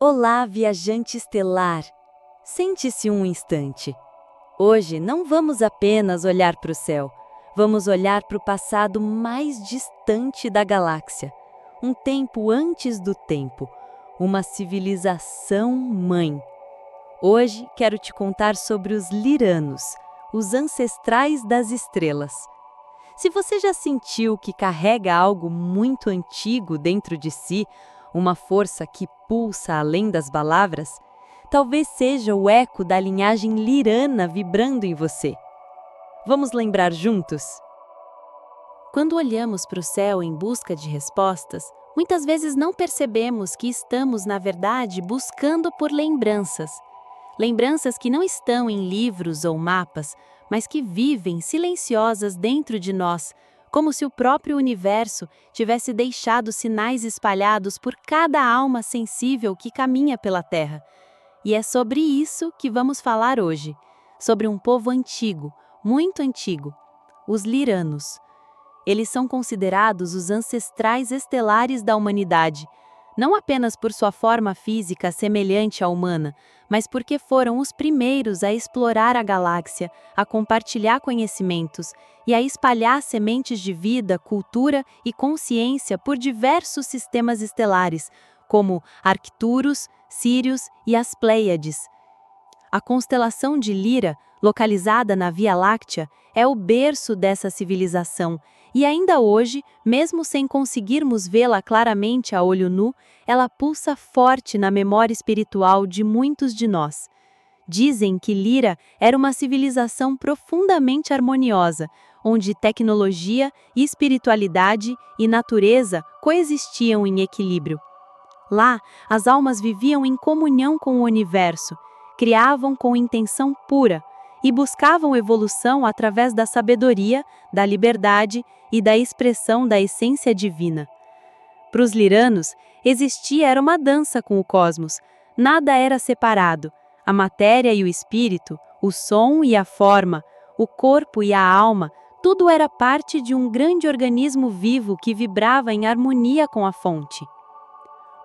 Olá, viajante estelar! Sente-se um instante. Hoje não vamos apenas olhar para o céu, vamos olhar para o passado mais distante da galáxia, um tempo antes do tempo, uma civilização mãe. Hoje quero te contar sobre os Liranos, os ancestrais das estrelas. Se você já sentiu que carrega algo muito antigo dentro de si, uma força que pulsa além das palavras, talvez seja o eco da linhagem lirana vibrando em você. Vamos lembrar juntos? Quando olhamos para o céu em busca de respostas, muitas vezes não percebemos que estamos, na verdade, buscando por lembranças. Lembranças que não estão em livros ou mapas, mas que vivem silenciosas dentro de nós, como se o próprio universo tivesse deixado sinais espalhados por cada alma sensível que caminha pela Terra. E é sobre isso que vamos falar hoje, sobre um povo antigo, muito antigo, os Liranos. Eles são considerados os ancestrais estelares da humanidade, não apenas por sua forma física semelhante à humana, mas porque foram os primeiros a explorar a galáxia, a compartilhar conhecimentos e a espalhar sementes de vida, cultura e consciência por diversos sistemas estelares, como Arcturus, Sírius e as Pleiades. A constelação de Lira, localizada na Via Láctea, é o berço dessa civilização, e ainda hoje, mesmo sem conseguirmos vê-la claramente a olho nu, ela pulsa forte na memória espiritual de muitos de nós. Dizem que Lira era uma civilização profundamente harmoniosa, onde tecnologia, espiritualidade e natureza coexistiam em equilíbrio. Lá, as almas viviam em comunhão com o universo, criavam com intenção pura e buscavam evolução através da sabedoria, da liberdade e da expressão da essência divina. Para os liranos, existia uma dança com o cosmos, nada era separado, a matéria e o espírito, o som e a forma, o corpo e a alma, tudo era parte de um grande organismo vivo que vibrava em harmonia com a fonte.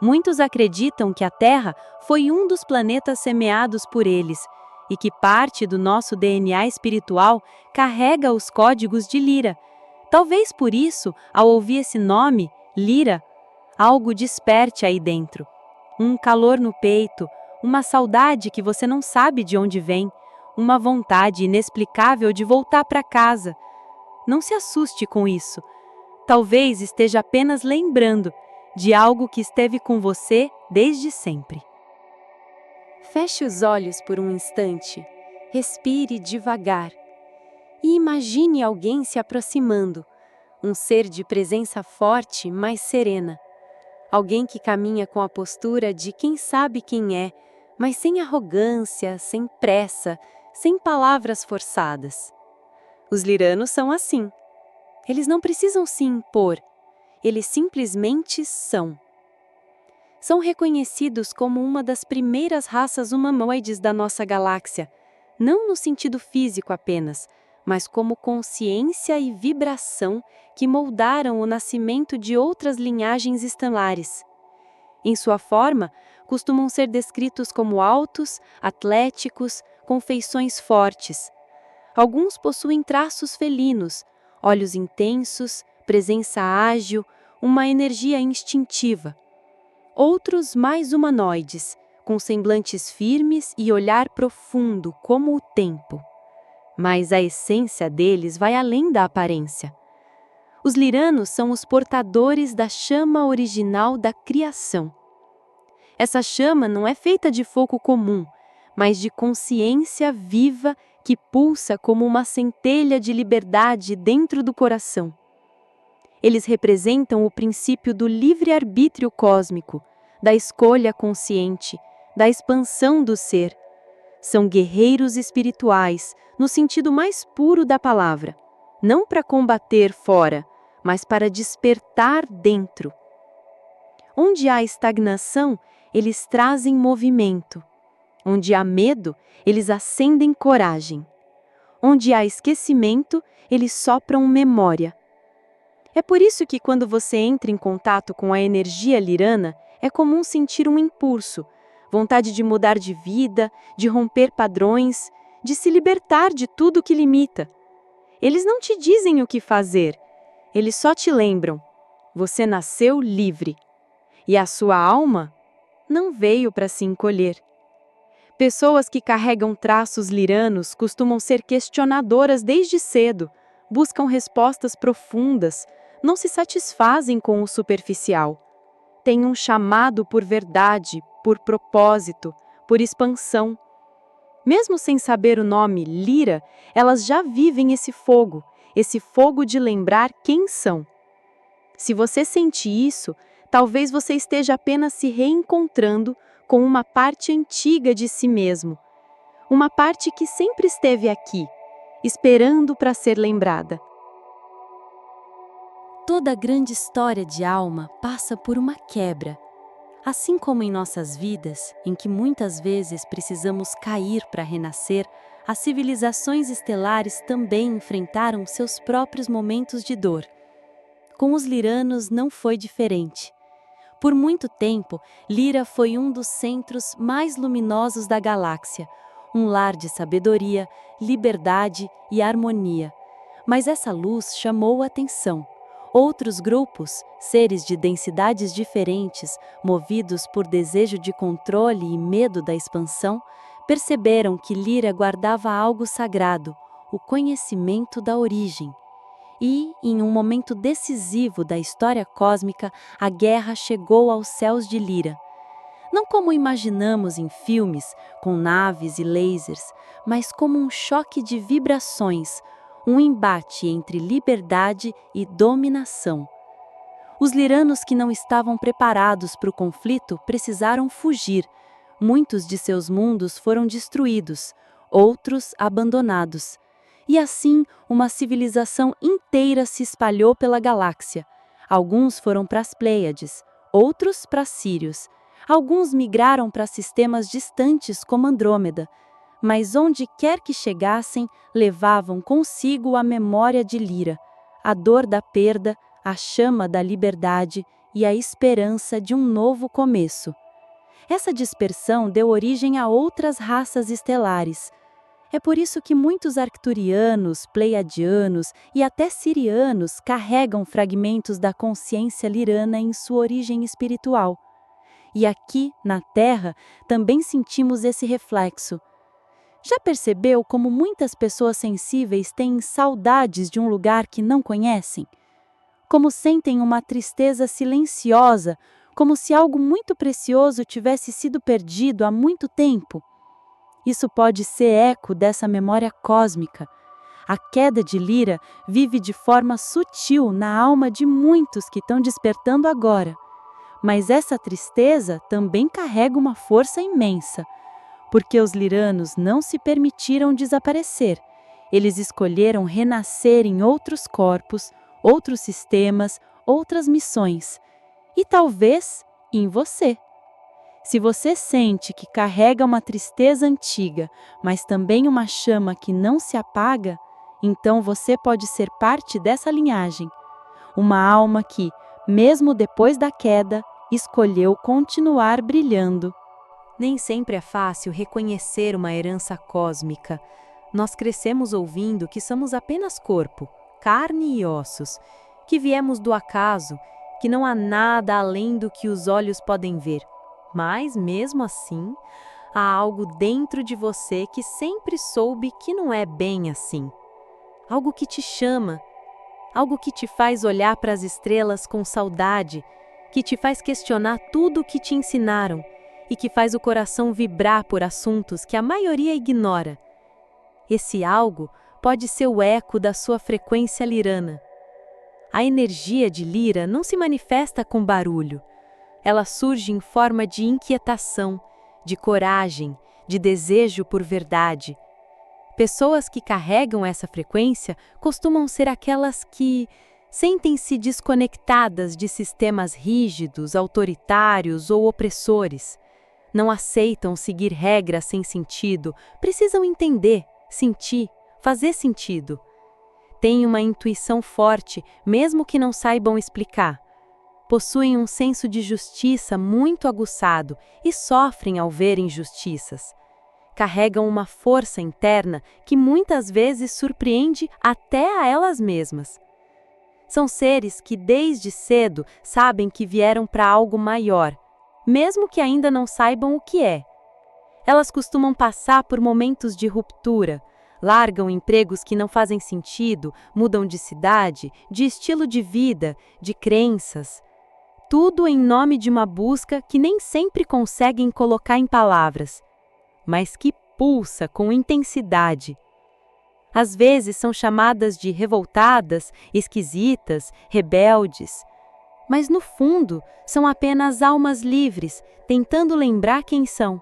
Muitos acreditam que a Terra foi um dos planetas semeados por eles e que parte do nosso DNA espiritual carrega os códigos de Lira. Talvez por isso, ao ouvir esse nome, Lira, algo desperte aí dentro. Um calor no peito, uma saudade que você não sabe de onde vem, uma vontade inexplicável de voltar para casa. Não se assuste com isso. Talvez esteja apenas lembrando de algo que esteve com você desde sempre. Feche os olhos por um instante, respire devagar e imagine alguém se aproximando, um ser de presença forte, mas serena. Alguém que caminha com a postura de quem sabe quem é, mas sem arrogância, sem pressa, sem palavras forçadas. Os liranos são assim. Eles não precisam se impor, eles simplesmente são. São reconhecidos como uma das primeiras raças humanoides da nossa galáxia, não no sentido físico apenas, mas como consciência e vibração que moldaram o nascimento de outras linhagens estelares. Em sua forma, costumam ser descritos como altos, atléticos, com feições fortes. Alguns possuem traços felinos, olhos intensos, presença ágil, uma energia instintiva. Outros mais humanoides, com semblantes firmes e olhar profundo como o tempo. Mas a essência deles vai além da aparência. Os liranos são os portadores da chama original da criação. Essa chama não é feita de fogo comum, mas de consciência viva que pulsa como uma centelha de liberdade dentro do coração. Eles representam o princípio do livre-arbítrio cósmico, da escolha consciente, da expansão do ser. São guerreiros espirituais, no sentido mais puro da palavra, não para combater fora, mas para despertar dentro. Onde há estagnação, eles trazem movimento. Onde há medo, eles acendem coragem. Onde há esquecimento, eles sopram memória. É por isso que quando você entra em contato com a energia lirana, é comum sentir um impulso, vontade de mudar de vida, de romper padrões, de se libertar de tudo que limita. Eles não te dizem o que fazer, eles só te lembram: você nasceu livre, e a sua alma não veio para se encolher. Pessoas que carregam traços liranos costumam ser questionadoras desde cedo, buscam respostas profundas, não se satisfazem com o superficial. Têm um chamado por verdade, por propósito, por expansão. Mesmo sem saber o nome Lira, elas já vivem esse fogo de lembrar quem são. Se você sente isso, talvez você esteja apenas se reencontrando com uma parte antiga de si mesmo. Uma parte que sempre esteve aqui, esperando para ser lembrada. Toda grande história de alma passa por uma quebra. Assim como em nossas vidas, em que muitas vezes precisamos cair para renascer, as civilizações estelares também enfrentaram seus próprios momentos de dor. Com os liranos não foi diferente. Por muito tempo, Lira foi um dos centros mais luminosos da galáxia, um lar de sabedoria, liberdade e harmonia. Mas essa luz chamou a atenção. Outros grupos, seres de densidades diferentes, movidos por desejo de controle e medo da expansão, perceberam que Lira guardava algo sagrado, o conhecimento da origem. E, em um momento decisivo da história cósmica, a guerra chegou aos céus de Lira. Não como imaginamos em filmes, com naves e lasers, mas como um choque de vibrações, um embate entre liberdade e dominação. Os liranos que não estavam preparados para o conflito precisaram fugir. Muitos de seus mundos foram destruídos, outros abandonados. E assim, uma civilização inteira se espalhou pela galáxia. Alguns foram para as Pleiades, outros para Sírios. Alguns migraram para sistemas distantes como Andrômeda. Mas onde quer que chegassem, levavam consigo a memória de Lira, a dor da perda, a chama da liberdade e a esperança de um novo começo. Essa dispersão deu origem a outras raças estelares. É por isso que muitos arcturianos, pleiadianos e até sirianos carregam fragmentos da consciência lirana em sua origem espiritual. E aqui, na Terra, também sentimos esse reflexo. Já percebeu como muitas pessoas sensíveis têm saudades de um lugar que não conhecem? Como sentem uma tristeza silenciosa, como se algo muito precioso tivesse sido perdido há muito tempo? Isso pode ser eco dessa memória cósmica. A queda de Lira vive de forma sutil na alma de muitos que estão despertando agora. Mas essa tristeza também carrega uma força imensa, porque os liranos não se permitiram desaparecer. Eles escolheram renascer em outros corpos, outros sistemas, outras missões. E talvez em você. Se você sente que carrega uma tristeza antiga, mas também uma chama que não se apaga, então você pode ser parte dessa linhagem. Uma alma que, mesmo depois da queda, escolheu continuar brilhando. Nem sempre é fácil reconhecer uma herança cósmica. Nós crescemos ouvindo que somos apenas corpo, carne e ossos, que viemos do acaso, que não há nada além do que os olhos podem ver. Mas, mesmo assim, há algo dentro de você que sempre soube que não é bem assim. Algo que te chama, algo que te faz olhar para as estrelas com saudade, que te faz questionar tudo o que te ensinaram e que faz o coração vibrar por assuntos que a maioria ignora. Esse algo pode ser o eco da sua frequência lirana. A energia de Lira não se manifesta com barulho. Ela surge em forma de inquietação, de coragem, de desejo por verdade. Pessoas que carregam essa frequência costumam ser aquelas que sentem-se desconectadas de sistemas rígidos, autoritários ou opressores. Não aceitam seguir regras sem sentido, precisam entender, sentir, fazer sentido. Têm uma intuição forte, mesmo que não saibam explicar. possuem um senso de justiça muito aguçado e sofrem ao ver injustiças. Carregam uma força interna que muitas vezes surpreende até a elas mesmas. São seres que desde cedo sabem que vieram para algo maior, mesmo que ainda não saibam o que é. Elas costumam passar por momentos de ruptura, largam empregos que não fazem sentido, mudam de cidade, de estilo de vida, de crenças. Tudo em nome de uma busca que nem sempre conseguem colocar em palavras, mas que pulsa com intensidade. Às vezes são chamadas de revoltadas, esquisitas, rebeldes, mas no fundo são apenas almas livres, tentando lembrar quem são.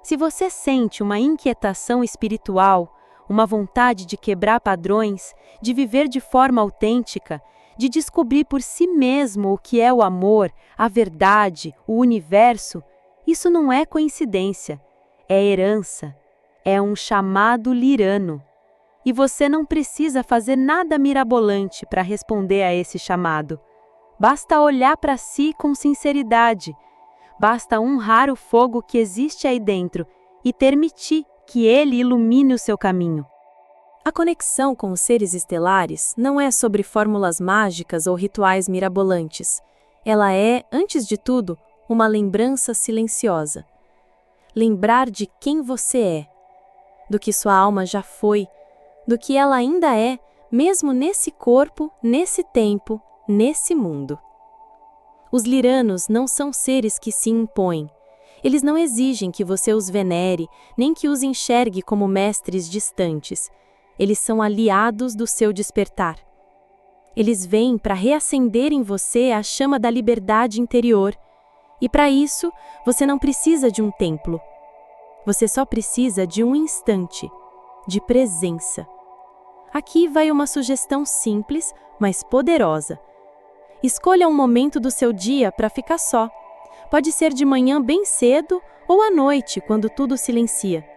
Se você sente uma inquietação espiritual, uma vontade de quebrar padrões, de viver de forma autêntica, de descobrir por si mesmo o que é o amor, a verdade, o universo, isso não é coincidência, é herança, é um chamado lirano. E você não precisa fazer nada mirabolante para responder a esse chamado. Basta olhar para si com sinceridade. Basta honrar o fogo que existe aí dentro e permitir que ele ilumine o seu caminho. A conexão com os seres estelares não é sobre fórmulas mágicas ou rituais mirabolantes. Ela é, antes de tudo, uma lembrança silenciosa. Lembrar de quem você é, do que sua alma já foi, do que ela ainda é, mesmo nesse corpo, nesse tempo, nesse mundo. Os liranos não são seres que se impõem. Eles não exigem que você os venere, nem que os enxergue como mestres distantes. Eles são aliados do seu despertar. Eles vêm para reacender em você a chama da liberdade interior. E para isso, você não precisa de um templo. Você só precisa de um instante, de presença. Aqui vai uma sugestão simples, mas poderosa. Escolha um momento do seu dia para ficar só. Pode ser de manhã bem cedo ou à noite, quando tudo silencia.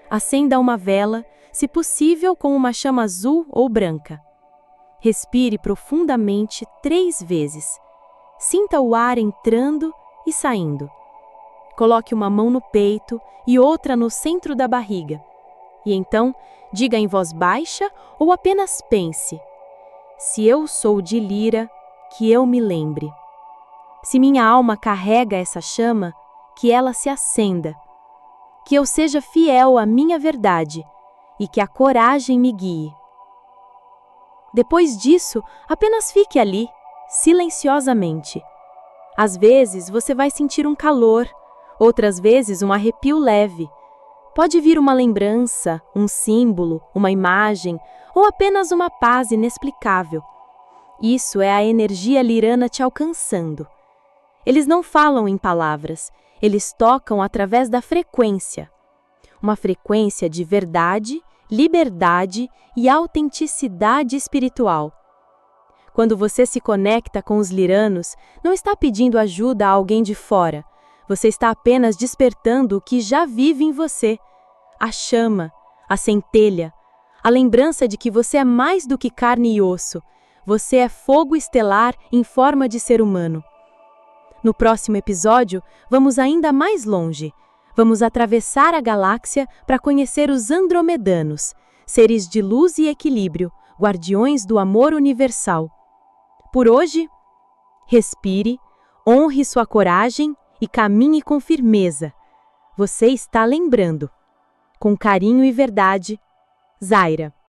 Acenda uma vela, se possível com uma chama azul ou branca. Respire profundamente 3 vezes. Sinta o ar entrando e saindo. Coloque uma mão no peito e outra no centro da barriga. E então, diga em voz baixa ou apenas pense: se eu sou de Lira, que eu me lembre. Se minha alma carrega essa chama, que ela se acenda. Que eu seja fiel à minha verdade e que a coragem me guie. Depois disso, apenas fique ali, silenciosamente. Às vezes você vai sentir um calor, outras vezes um arrepio leve. Pode vir uma lembrança, um símbolo, uma imagem ou apenas uma paz inexplicável. Isso é a energia lirana te alcançando. Eles não falam em palavras, eles tocam através da frequência. Uma frequência de verdade, liberdade e autenticidade espiritual. Quando você se conecta com os liranos, não está pedindo ajuda a alguém de fora. Você está apenas despertando o que já vive em você. A chama, a centelha, a lembrança de que você é mais do que carne e osso. Você é fogo estelar em forma de ser humano. No próximo episódio, vamos ainda mais longe. Vamos atravessar a galáxia para conhecer os andromedanos, seres de luz e equilíbrio, guardiões do amor universal. Por hoje, respire, honre sua coragem e caminhe com firmeza. Você está lembrando. Com carinho e verdade, Zaira.